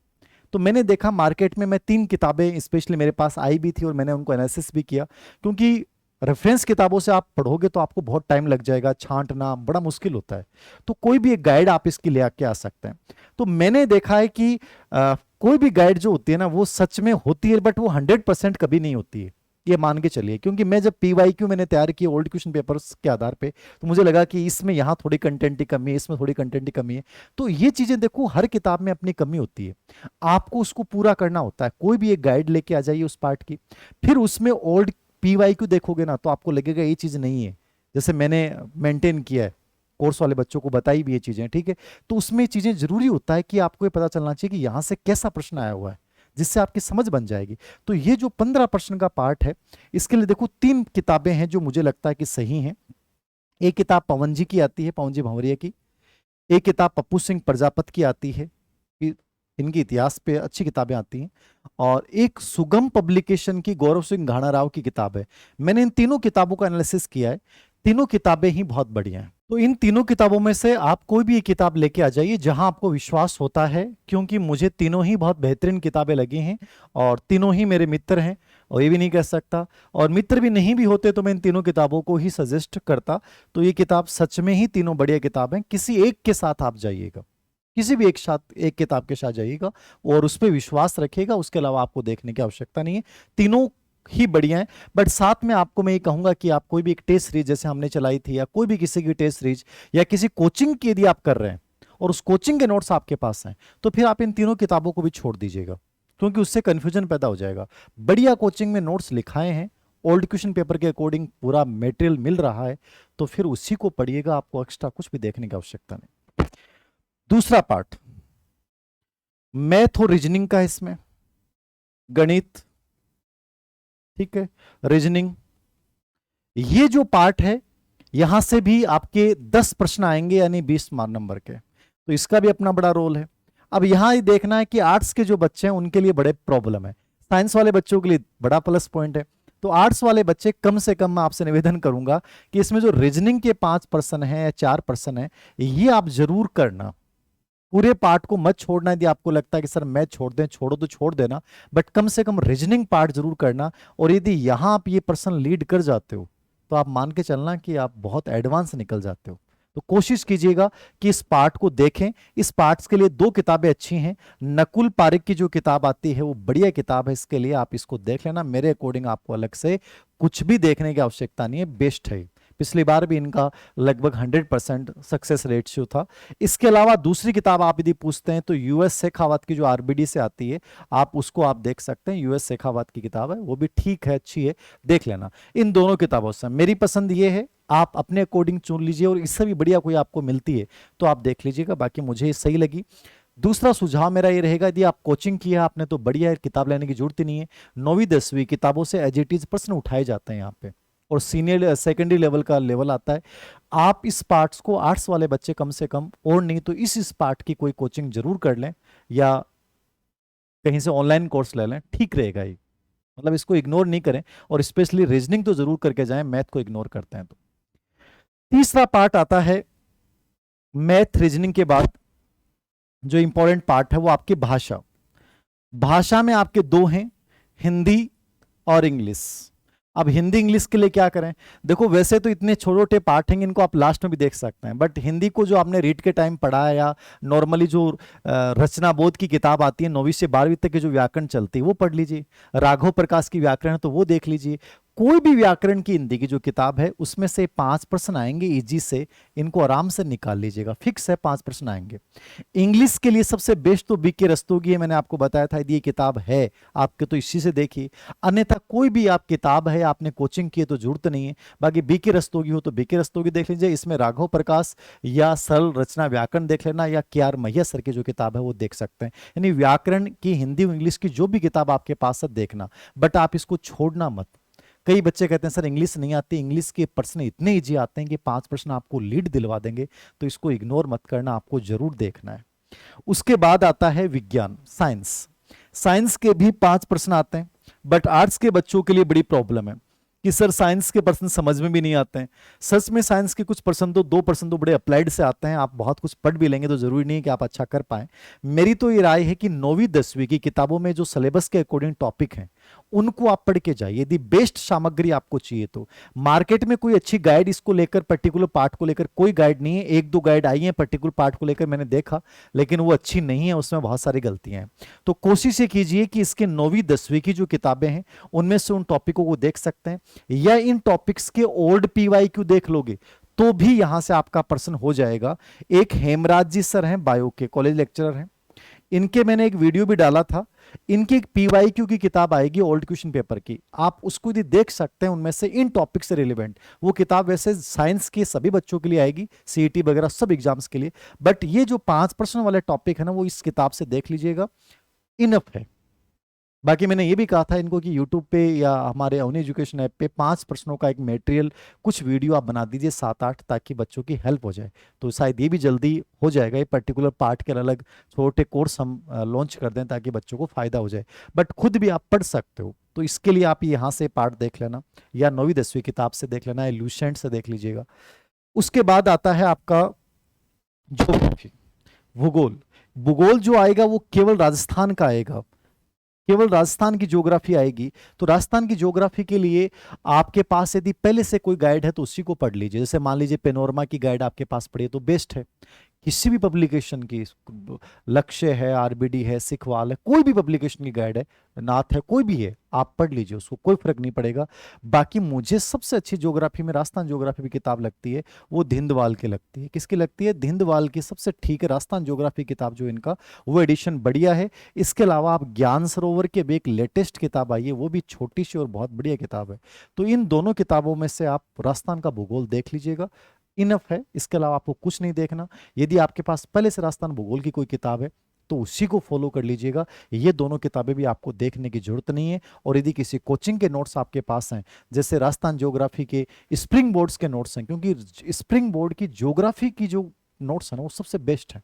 तो मैंने देखा मार्केट में, मैं 3 किताबें स्पेशली मेरे पास आई भी थी और मैंने उनको एनालिसिस भी किया, क्योंकि रेफरेंस किताबों से आप पढ़ोगे तो आपको बहुत टाइम लग जाएगा, छांटना बड़ा मुश्किल होता है। तो कोई भी एक गाइड आप इसकी ले आके आ सकते हैं। तो मैंने देखा है कि कोई भी गाइड जो होती है ना वो सच में होती है, बट वो 100% कभी नहीं होती है, ये मान के चलिए। क्योंकि मैं जब PYQ मैंने तैयार की ओल्ड क्वेश्चन पेपर्स के आधार पे, तो मुझे लगा कि इसमें यहाँ थोड़ी कंटेंट की कमी है, इसमें थोड़ी कंटेंट की कमी है। तो ये चीजें देखो, हर किताब में अपनी कमी होती है, आपको उसको पूरा करना होता है। कोई भी एक गाइड लेके आ जाइए उस पार्ट की, फिर उसमें ओल्ड PYQ देखोगे ना तो आपको लगेगा ये चीज नहीं है, जैसे मैंने मेंटेन किया है, कोर्स वाले बच्चों को बताई भी ये चीजें, ठीक है। तो उसमें चीजें जरूरी होता है कि आपको ये पता चलना चाहिए कि यहां से कैसा प्रश्न आया हुआ है, जिससे आपकी समझ बन जाएगी। तो ये जो 15% का पार्ट है, इसके लिए देखो 3 किताबें हैं जो मुझे लगता है कि सही हैं। एक किताब पवन जी की आती है, पवन जी भंवरिया की। एक किताब पप्पू सिंह प्रजापत की आती है, इनकी इतिहास पे अच्छी किताबें आती हैं। और एक सुगम पब्लिकेशन की गौरव सिंह घाना राव की किताब है। मैंने इन तीनों किताबों का एनालिसिस किया है, तीनों किताबें ही बहुत बढ़िया हैं। तो इन तीनों किताबों में से आप कोई भी एक किताब लेके आ जाइए जहां आपको विश्वास होता है, क्योंकि मुझे तीनों ही बहुत बेहतरीन किताबें लगी हैं और तीनों ही मेरे मित्र हैं, और ये भी नहीं कह सकता, और मित्र भी नहीं भी होते तो मैं इन तीनों किताबों को ही सजेस्ट करता। तो ये किताब सच में ही तीनों बढ़िया किताबें, किसी एक के साथ आप जाइएगा, किसी भी एक किताब के साथ जाइएगा और उस पर विश्वास रखिएगा, उसके अलावा आपको देखने की आवश्यकता नहीं है, तीनों ही बढ़िया है। बट साथ में आपको मैं ये कहूंगा कि आप कोई भी एक टेस्ट सीरीज जैसे हमने चलाई थी, या कोई भी किसी की टेस्ट सीरीज या किसी कोचिंग की यदि आप कर रहे हैं और उस कोचिंग के नोट्स आपके पास हैं, तो फिर आप इन तीनों किताबों को भी छोड़ दीजिएगा, क्योंकि उससे कंफ्यूजन पैदा हो जाएगा। बढ़िया कोचिंग में नोट्स लिखाए हैं, ओल्ड क्वेश्चन पेपर के अकॉर्डिंग पूरा मटेरियल मिल रहा है, तो फिर उसी को पढ़िएगा, आपको एक्स्ट्रा कुछ भी देखने की आवश्यकता नहीं। दूसरा पार्ट मैथ और रीजनिंग का है, इसमें गणित, ठीक है, रीजनिंग, ये जो पार्ट है यहां से भी आपके 10 प्रश्न आएंगे, यानी 20 नंबर के, तो इसका भी अपना बड़ा रोल है। अब यहां ये देखना है कि आर्ट्स के जो बच्चे हैं उनके लिए बड़े प्रॉब्लम है, साइंस वाले बच्चों के लिए बड़ा प्लस पॉइंट है। तो आर्ट्स वाले बच्चे कम से कम मैं आपसे निवेदन करूंगा कि इसमें जो रीजनिंग के 5 प्रश्न है या 4 प्रश्न है, ये आप जरूर करना, पूरे पार्ट को मत छोड़ना। यदि आपको लगता है कि सर मैं छोड़ दें, छोड़ो तो छोड़ देना, बट कम से कम रीजनिंग पार्ट जरूर करना। और यदि यहां आप ये पर्सन लीड कर जाते हो तो आप मान के चलना कि आप बहुत एडवांस निकल जाते हो। तो कोशिश कीजिएगा कि इस पार्ट को देखें। इस पार्ट्स के लिए 2 किताबें अच्छी हैं। नकुल पारिक की जो किताब आती है वो बढ़िया किताब है, इसके लिए आप इसको देख लेना। मेरे अकॉर्डिंग आपको अलग से कुछ भी देखने की आवश्यकता नहीं है, बेस्ट है। पिछली बार भी इनका लगभग 100% सक्सेस रेशियो था। इसके अलावा दूसरी किताब आप यदि पूछते हैं तो यूएस शेखावत की जो आरबीडी से आती है, आप उसको आप देख सकते हैं। यूएस शेखावत की किताब है, वो भी ठीक है, अच्छी है, देख लेना। इन दोनों किताबों से मेरी पसंद ये है, आप अपने अकॉर्डिंग चुन लीजिए, और इससे भी बढ़िया कोई आपको मिलती है तो आप देख लीजिएगा। बाकी मुझे ये सही लगी। दूसरा सुझाव मेरा ये रहेगा, यदि आप कोचिंग किया आपने तो बढ़िया है, किताब लेने की जरूरत ही नहीं है। 9वीं 10वीं किताबों से एज इट इज प्रश्न उठाए जाते हैं यहाँ पे, और सीनियर सेकेंडरी लेवल का लेवल आता है। आप इस पार्ट्स को, आर्ट्स वाले बच्चे कम से कम, और नहीं तो इस पार्ट की कोई कोचिंग जरूर कर लें, या कहीं से ऑनलाइन कोर्स ले लें, ठीक रहेगा ये। मतलब इसको इग्नोर नहीं करें, और स्पेशली रीजनिंग तो जरूर करके जाएं, मैथ को इग्नोर करते हैं तो। तीसरा पार्ट आता है मैथ रीजनिंग के बाद, जो इंपॉर्टेंट पार्ट है वो आपकी भाषा। भाषा में आपके 2 हैं, हिंदी और इंग्लिश। अब हिंदी इंग्लिश के लिए क्या करें? देखो वैसे तो इतने छोटे पार्ट हैं, इनको आप लास्ट में भी देख सकते हैं, बट हिंदी को जो आपने रीड के टाइम पढ़ा है, या नॉर्मली जो रचना बोध की किताब आती है 9वीं से 12वीं तक की जो व्याकरण चलती है वो पढ़ लीजिए। राघव प्रकाश की व्याकरण है तो वो देख लीजिए। कोई भी व्याकरण की हिंदी की जो किताब है उसमें से 5 प्रश्न आएंगे इजी से, इनको आराम से निकाल लीजिएगा, फिक्स है 5 प्रश्न आएंगे। इंग्लिश के लिए सबसे बेस्ट तो बीके रस्तोगी है, मैंने आपको बताया था, यदि ये किताब है आपके तो इसी से देखिए। अन्यथा कोई भी आप किताब है, आपने कोचिंग की है तो जरूरत नहीं है। बाकी बीके रस्तोगी हो तो बीके रस्तोगी देख लीजिए, इसमें राघव प्रकाश या सरल रचना व्याकरण देख लेना, या KR मैया सर की जो किताब है वो देख सकते हैं। यानी व्याकरण की हिंदी और इंग्लिश की जो भी किताब आपके पास है देखना, बट आप इसको छोड़ना मत। कई बच्चे कहते हैं सर इंग्लिश नहीं आती, इंग्लिश के प्रश्न इतने इजी आते हैं कि 5 प्रश्न आपको लीड दिलवा देंगे, तो इसको इग्नोर मत करना, आपको जरूर देखना है। उसके बाद आता है विज्ञान, साइंस। साइंस के भी 5 प्रश्न आते हैं, बट आर्ट्स के बच्चों के लिए बड़ी प्रॉब्लम है कि सर साइंस के प्रश्न समझ में भी नहीं आते हैं। सच में साइंस के कुछ प्रश्न तो 2 प्रश्न तो बड़े अप्लाइड से आते हैं, आप बहुत कुछ पढ़ भी लेंगे तो जरूरी नहीं है कि आप अच्छा कर पाए। मेरी तो ये राय है कि 9वीं 10वीं की किताबों में जो सिलेबस के अकॉर्डिंग टॉपिक हैं उनको आप पढ़ के जाइए। यदि बेस्ट सामग्री आपको चाहिए तो मार्केट में कोई अच्छी गाइड इसको लेकर, पर्टिकुलर पार्ट को लेकर कोई गाइड नहीं है। 1-2 गाइड आई है पर्टिकुलर पार्ट को लेकर, मैंने देखा, लेकिन वो अच्छी नहीं है, उसमें बहुत सारी गलतियां हैं। तो कोशिश ये कीजिए कि इसके 9वीं 10वीं की जो किताबें हैं उनमें से उन टॉपिकों को देख सकते हैं, या इन टॉपिक्स के ओल्ड PYQ देख लोगे तो भी यहां से आपका प्रश्न हो जाएगा। एक हेमराज जी सर हैं, बायो के कॉलेज लेक्चरर हैं, इनके मैंने एक वीडियो भी डाला था। इनकी एक PYQ की किताब आएगी ओल्ड क्वेश्चन पेपर की, आप उसको यदि देख सकते हैं, उनमें से इन टॉपिक से रिलेवेंट वो किताब वैसे साइंस के सभी बच्चों के लिए आएगी, CET वगैरह सब एग्जाम्स के लिए, बट ये जो 5 प्रश्न वाले टॉपिक है ना वो इस किताब से देख लीजिएगा, इनफ है। बाकी मैंने ये भी कहा था इनको कि YouTube पे या हमारे अवनी एजुकेशन ऐप पे 5 प्रश्नों का एक मटेरियल, कुछ वीडियो आप बना दीजिए 7-8, ताकि बच्चों की हेल्प हो जाए। तो शायद ये भी जल्दी हो जाएगा, ये पर्टिकुलर पार्ट के अलग छोटे कोर्स हम लॉन्च कर दें ताकि बच्चों को फायदा हो जाए, बट खुद भी आप पढ़ सकते हो। तो इसके लिए आप यहाँ से पार्ट देख लेना, या 9वीं 10वीं किताब से देख लेना, या लूसेंट से देख लीजिएगा। उसके बाद आता है आपका ज्योग्राफी, भूगोल। भूगोल जो आएगा वो केवल राजस्थान का आएगा, केवल राजस्थान की ज्योग्राफी आएगी। तो राजस्थान की ज्योग्राफी के लिए आपके पास यदि पहले से कोई गाइड है तो उसी को पढ़ लीजिए। जैसे मान लीजिए पेनोरमा की गाइड आपके पास पड़ी है तो बेस्ट है। किसी भी पब्लिकेशन की, लक्ष्य है, आरबीडी है, सिखवाल है, कोई भी पब्लिकेशन की गाइड है, नाथ है, कोई भी है, आप पढ़ लीजिए, उसको कोई फर्क नहीं पड़ेगा। बाकी मुझे सबसे अच्छी ज्योग्राफी में राजस्थान ज्योग्राफी की किताब लगती है, वो धिंदवाल की लगती है। किसकी लगती है? धिंदवाल की सबसे ठीक है राजस्थान ज्योग्राफी किताब जो इनका, वो एडिशन बढ़िया है। इसके अलावा आप ज्ञान सरोवर की भी एक लेटेस्ट किताब आई है, वो भी छोटी सी और बहुत बढ़िया किताब है। तो इन दोनों किताबों में से आप राजस्थान का भूगोल देख लीजिएगा, इनफ है, इसके अलावा आपको कुछ नहीं देखना। यदि आपके पास पहले से राजस्थान भूगोल की कोई किताब है तो उसी को फॉलो कर लीजिएगा। ये दोनों किताबें भी आपको देखने की जरूरत नहीं है। और यदि किसी कोचिंग के नोट्स आपके पास हैं, जैसे राजस्थान ज्योग्राफी के स्प्रिंग बोर्ड्स के नोट्स हैं, क्योंकि स्प्रिंग बोर्ड की ज्योग्राफी की जो नोट्स है ना वो सबसे बेस्ट है।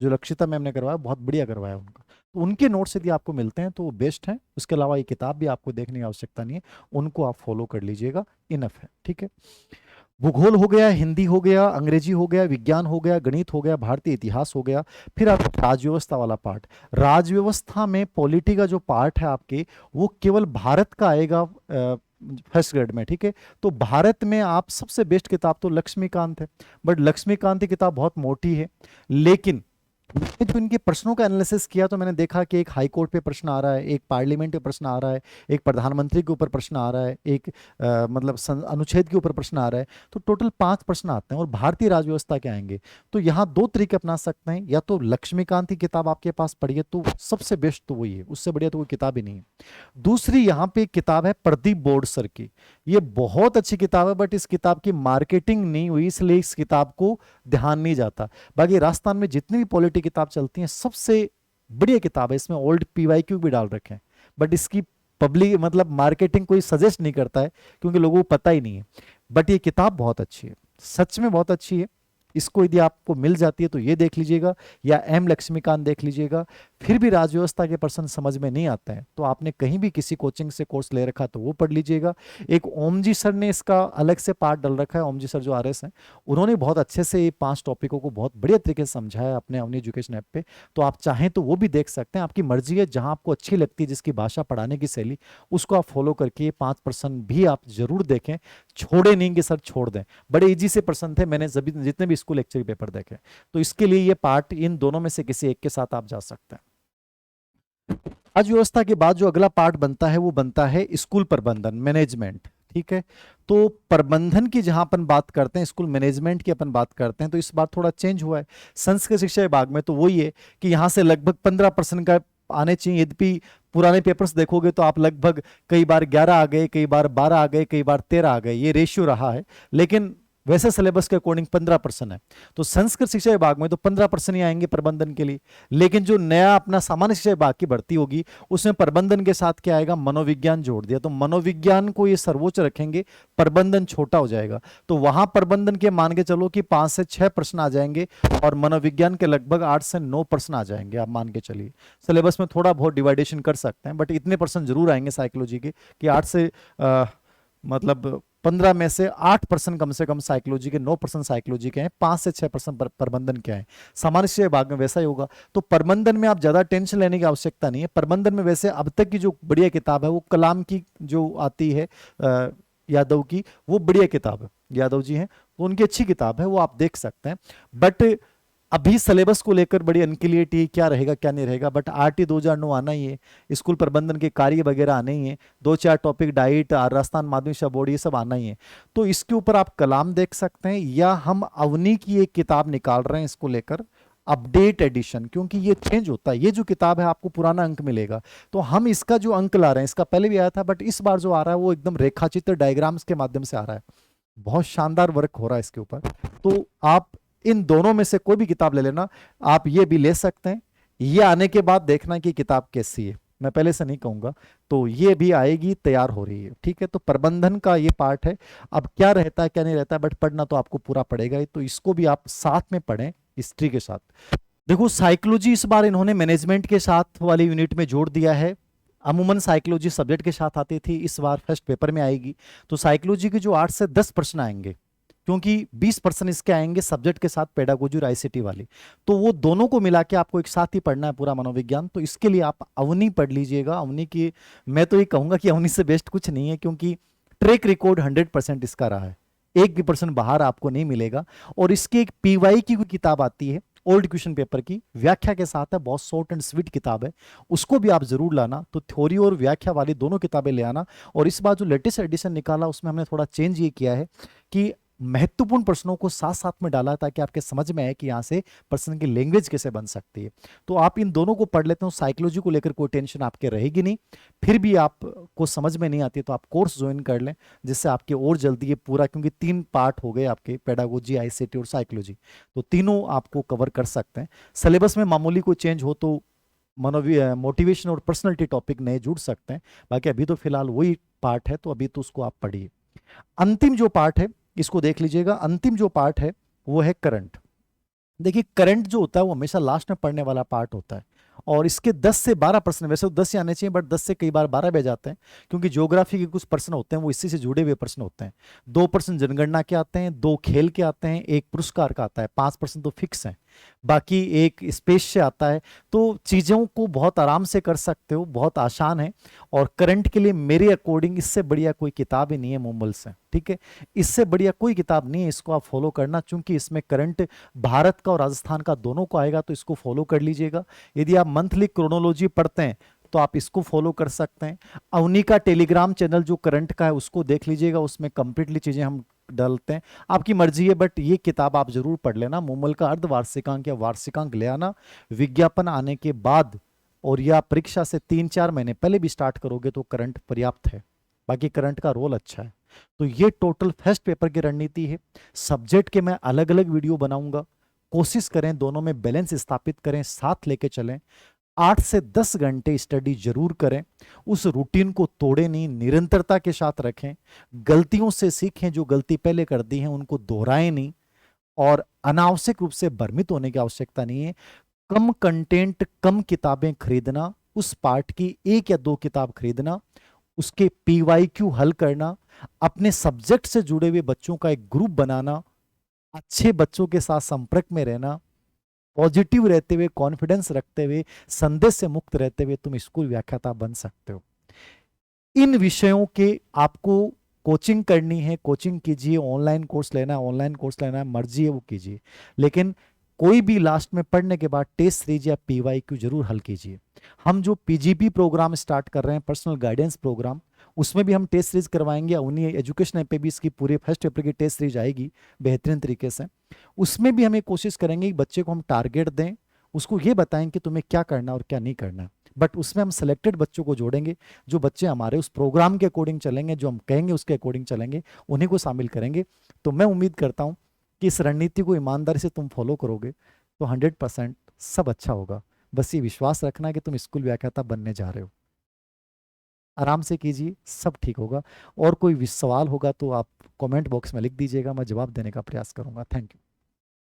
जो लक्षिता मैम ने करवाया बहुत बढ़िया करवाया उनका, तो उनके नोट्स यदि आपको मिलते हैं तो वो बेस्ट हैं। उसके अलावा ये किताब भी आपको देखने की आवश्यकता नहीं है, उनको आप फॉलो कर लीजिएगा, इनफ है, ठीक है। भूगोल हो गया, हिंदी हो गया, अंग्रेजी हो गया, विज्ञान हो गया, गणित हो गया, भारतीय इतिहास हो गया। फिर आप राजव्यवस्था वाला पार्ट, राजव्यवस्था में पॉलिटी का जो पार्ट है आपके, वो केवल भारत का आएगा फर्स्ट ग्रेड में, ठीक है। तो भारत में आप सबसे बेस्ट किताब तो लक्ष्मीकांत है, बट लक्ष्मीकांत की किताब बहुत मोटी है। लेकिन मैंने जो इनके प्रश्नों का एनालिसिस किया तो मैंने देखा कि एक हाई कोर्ट पे प्रश्न आ रहा है, एक पार्लियामेंट पे प्रश्न आ रहा है, एक प्रधानमंत्री के ऊपर प्रश्न आ रहा है, एक मतलब अनुच्छेद के ऊपर प्रश्न आ रहा है। तो टोटल 5 प्रश्न आते हैं। और भारतीय राजव्यवस्था के आएंगे तो यहाँ 2 तरीके अपना सकते हैं, या तो लक्ष्मीकांत की किताब आपके पास पढ़िए तो सबसे बेस्ट तो वही है, उससे बढ़िया तो कोई किताब ही नहीं है। दूसरी यहाँ पे किताब है प्रदीप बोर्ड सर की, ये बहुत अच्छी किताब है, बट इस किताब की मार्केटिंग नहीं हुई इसलिए इस किताब को ध्यान नहीं जाता। बाकी राजस्थान में जितनी भी पॉलिटी किताब चलती हैं सबसे बढ़िया किताब है, इसमें ओल्ड पीवाईक्यू भी डाल रखे हैं, बट इसकी पब्लिक मतलब मार्केटिंग कोई सजेस्ट नहीं करता है क्योंकि लोगों को पता ही नहीं है। बट ये किताब बहुत अच्छी है, सच में बहुत अच्छी है। इसको यदि आपको मिल जाती है तो ये देख लीजिएगा, या एम लक्ष्मीकांत देख लीजिएगा। फिर भी राजव्यवस्था के प्रश्न समझ में नहीं आते हैं तो आपने कहीं भी किसी कोचिंग से कोर्स ले रखा तो वो पढ़ लीजिएगा। एक ओम जी सर ने इसका अलग से पार्ट डाल रखा है, ओम जी सर जो आरएस हैं, उन्होंने बहुत अच्छे से ये 5 टॉपिकों को बहुत बढ़िया तरीके से समझाया है अपने अवनी एजुकेशन ऐप पे। तो आप चाहें तो वो भी देख सकते हैं, आपकी मर्जी है, जहां आपको अच्छी लगती है जिसकी भाषा पढ़ाने की शैली, उसको आप फॉलो करके ये 5% भी आप जरूर देखें। छोड़े नहीं कि सर छोड़ दें, बड़े इजी से प्रश्न थे, मैंने सभी जितने भी स्कूल लेक्चर पेपर देखे। तो इसके लिए ये पार्ट इन दोनों में से किसी एक के साथ आप जा सकते हैं। आज व्यवस्था के बाद जो अगला पार्ट बनता है वो बनता है स्कूल प्रबंधन, मैनेजमेंट, ठीक है। तो प्रबंधन की जहां अपन बात करते हैं, स्कूल मैनेजमेंट की अपन बात करते हैं, तो इस बार थोड़ा चेंज हुआ है। संस्कृत शिक्षा विभाग में तो वही है कि यहां से लगभग 15% का आने चाहिए। यद्यपि पुराने पेपर्स देखोगे तो आप लगभग कई बार 11 आ गए, कई बार 12 आ गए, कई बार 13 आ गए, ये रेशियो रहा है। लेकिन वैसे सिलेबस के अकॉर्डिंग 15% है। तो संस्कृत शिक्षा विभाग में तो 15% ही आएंगे प्रबंधन के लिए। लेकिन जो नया अपना सामान्य शिक्षा विभाग की भर्ती होगी उसमें प्रबंधन के साथ क्या आएगा, मनोविज्ञान जोड़ दिया। तो मनोविज्ञान को ये सर्वोच्च रखेंगे, प्रबंधन छोटा हो जाएगा। तो वहां प्रबंधन के मान के चलो कि 5 से 6 प्रश्न आ जाएंगे और मनोविज्ञान के लगभग 8 से 9 प्रश्न आ जाएंगे, आप मान के चलिए। सिलेबस में थोड़ा बहुत डिवाइडेशन कर सकते हैं, बट इतने प्रश्न जरूर आएंगे साइकोलॉजी के कि 8 से मतलब 15 में से 8% कम से कम साइकोलॉजी के, 9% साइकोलॉजी के हैं, 5 से 6% प्रबंधन के हैं। सामान्य शिक्षा विभाग में वैसा ही होगा। तो प्रबंधन में आप ज्यादा टेंशन लेने की आवश्यकता नहीं है। प्रबंधन में वैसे अब तक की जो बढ़िया किताब है वो कलाम की जो आती है, यादव की, वो बढ़िया किताब है, यादव जी हैं तो उनकी अच्छी किताब है, वो आप देख सकते हैं। बट अभी सिलेबस को लेकर बड़ी अनक्लियरिटी, क्या रहेगा क्या नहीं रहेगा। बट आरटी 2009 आना ही है, स्कूल प्रबंधन के कार्य वगैरह आने ही है, 2-4 टॉपिक डाइट, राजस्थान माध्यमिक शिक्षा बोर्ड, ये सब आना ही है। तो इसके ऊपर आप कलाम देख सकते हैं, या हम अवनी की एक किताब निकाल रहे हैं इसको लेकर, अपडेट एडिशन, क्योंकि ये चेंज होता है। ये जो किताब है आपको पुराना अंक मिलेगा, तो हम इसका जो अंक ला रहे हैं, इसका पहले भी आया था बट इस बार जो आ रहा है वो एकदम रेखाचित्र डायग्राम्स के माध्यम से आ रहा है। बहुत शानदार वर्क हो रहा है इसके ऊपर। तो आप इन दोनों में से कोई भी किताब ले लेना, आप ये भी ले सकते हैं। ये आने के बाद देखना कि किताब कैसी है, मैं पहले से नहीं कहूंगा। तो ये भी आएगी, तैयार हो रही है, ठीक है। तो प्रबंधन का ये पार्ट है। अब क्या रहता है क्या नहीं रहता है, बट पढ़ना तो आपको पूरा पड़ेगा ही, तो इसको भी आप साथ में पढ़ें हिस्ट्री के साथ। देखो साइकोलॉजी इस बार इन्होंने मैनेजमेंट के साथ वाली यूनिट में जोड़ दिया है। अमूमन साइकोलॉजी सब्जेक्ट के साथ आती थी, इस बार फर्स्ट पेपर में आएगी। तो साइकोलॉजी के जो 8 से 10 प्रश्न आएंगे क्योंकि 20% इसके आएंगे सब्जेक्ट के साथ पेडागोजी और आईसीटी वाली, तो वो दोनों को मिला के आपको एक साथ ही पढ़ना है पूरा मनोविज्ञान। तो इसके लिए आप अवनी पढ़ लीजिएगा। अवनी की मैं तो ये कहूंगा कि अवनी से बेस्ट कुछ नहीं है, क्योंकि ट्रैक रिकॉर्ड 100% इसका रहा है, एक भी परसेंट बाहर आपको नहीं मिलेगा। और इसकी एक पीवाई की कोई किताब आती है ओल्ड क्वेश्चन पेपर की, व्याख्या के साथ है, बहुत शॉर्ट एंड स्वीट किताब है, उसको भी आप जरूर लाना। तो थ्योरी और व्याख्या वाली दोनों किताबें ले आना। और इस बार जो लेटेस्ट एडिशन निकाला उसमें हमने थोड़ा चेंज ये किया है कि महत्वपूर्ण प्रश्नों को साथ साथ में डाला, ताकि आपके समझ में आए कि यहाँ से प्रश्न की लैंग्वेज कैसे बन सकती है। तो आप इन दोनों को पढ़ लेते हो, साइकोलॉजी को लेकर कोई टेंशन आपके रहेगी नहीं। फिर भी आपको समझ में नहीं आती तो आप कोर्स ज्वाइन कर लें, जिससे आपके और जल्दी ये पूरा, क्योंकि 3 पार्ट हो गए आपके, पेडागोजी, आईसीटी और साइकोलॉजी, तो तीनों आपको कवर कर सकते हैं। सिलेबस में मामूली कोई चेंज हो तो मोटिवेशन और पर्सनैलिटी टॉपिक नए जुड़ सकते हैं, बाकी अभी तो फिलहाल वही पार्ट है, तो अभी तो उसको आप पढ़िए। अंतिम जो पार्ट है इसको देख लीजिएगा। अंतिम जो पार्ट है वो है करंट। देखिए करंट जो होता है वो हमेशा लास्ट में पढ़ने वाला पार्ट होता है, और इसके 10 से 12 प्रश्न, वैसे तो 10 ही आने चाहिए बट 10 से कई बार 12 भी जाते हैं, क्योंकि ज्योग्राफी के कुछ प्रश्न होते हैं वो इसी से जुड़े हुए प्रश्न होते हैं। 2 प्रश्न जनगणना के आते हैं, 2 खेल के आते हैं, 1 पुरस्कार का आता है, 5 प्रश्न तो फिक्स हैं, बाकी 1 स्पेस से आता है। तो चीजों को बहुत आराम से कर सकते हो, बहुत आसान है। और करंट के लिए मेरे अकॉर्डिंग इससे बढ़िया कोई किताब ही नहीं है मूमल से, ठीक है, इससे बढ़िया कोई किताब नहीं है, इसको आप फॉलो करना, चूंकि इसमें करंट भारत का और राजस्थान का दोनों को आएगा, तो इसको फॉलो कर लीजिएगा। यदि आप मंथली क्रोनोलॉजी पढ़ते हैं तो आप इसको फॉलो कर सकते हैं। अवनी का टेलीग्राम चैनल जो करंट का है उसको देख लीजिएगा, उसमें कंप्लीटली चीजें हम डालते हैं। आपकी मर्जी है, बट ये किताब आप जरूर पढ़ लेना। मूमल का अर्धवार्षिकांक या वार्षिकांक ले आना विज्ञापन आने के बाद, और या परीक्षा से 3-4 महीने पहले भी स्टार्ट करोगे तो करंट पर्याप्त है, बाकी करंट का रोल अच्छा है। तो ये टोटल फर्स्ट पेपर की रणनीति है। सब्जेक्ट के मैं अलग अलग वीडियो बनाऊंगा, कोशिश करें दोनों में बैलेंस स्थापित करें, साथ लेके चलें। 8 से 10 घंटे स्टडी जरूर करें, उस रूटीन को तोड़ें नहीं, निरंतरता के साथ रखें। गलतियों से सीखें, जो गलती पहले कर दी है उनको दोहराएं नहीं, और अनावश्यक रूप से भ्रमित होने की आवश्यकता नहीं है। कम कंटेंट, कम किताबें खरीदना, उस पार्ट की 1 या 2 किताब खरीदना, उसके पीवाईक्यू हल करना, अपने सब्जेक्ट से जुड़े हुए बच्चों का एक ग्रुप बनाना, अच्छे बच्चों के साथ संपर्क में रहना, पॉजिटिव रहते हुए, कॉन्फिडेंस रखते हुए, संदेश से मुक्त रहते हुए तुम स्कूल व्याख्याता बन सकते हो। इन विषयों के आपको कोचिंग करनी है, कोचिंग कीजिए, ऑनलाइन कोर्स लेना है, ऑनलाइन कोर्स लेना है, मर्जी है वो कीजिए, लेकिन कोई भी लास्ट में पढ़ने के बाद टेस्ट सीरीज या पीवाईक्यू जरूर हल कीजिए। हम जो पीजीपी प्रोग्राम स्टार्ट कर रहे हैं, पर्सनल गाइडेंस प्रोग्राम, उसमें भी हम टेस्ट सीरीज करवाएंगे। उन्हीं एजुकेशन ऐप पे भी इसकी पूरे फर्स्ट पेपर की टेस्ट सीरीज आएगी बेहतरीन तरीके से। उसमें भी हमें कोशिश करेंगे कि बच्चे को हम टारगेट दें, उसको ये बताएं कि तुम्हें क्या करना और क्या नहीं करना, बट उसमें हम सिलेक्टेड बच्चों को जोड़ेंगे, जो बच्चे हमारे उस प्रोग्राम के अकॉर्डिंग चलेंगे, जो हम कहेंगे उसके अकॉर्डिंग चलेंगे, उन्हीं को शामिल करेंगे। तो मैं उम्मीद करता हूँ कि इस रणनीति को ईमानदारी से तुम फॉलो करोगे तो 100% सब अच्छा होगा। बस ये विश्वास रखना कि तुम स्कूल व्याख्याता बनने जा रहे हो। आराम से कीजिए, सब ठीक होगा। और कोई सवाल होगा तो आप कमेंट बॉक्स में लिख दीजिएगा, मैं जवाब देने का प्रयास करूंगा। Thank you.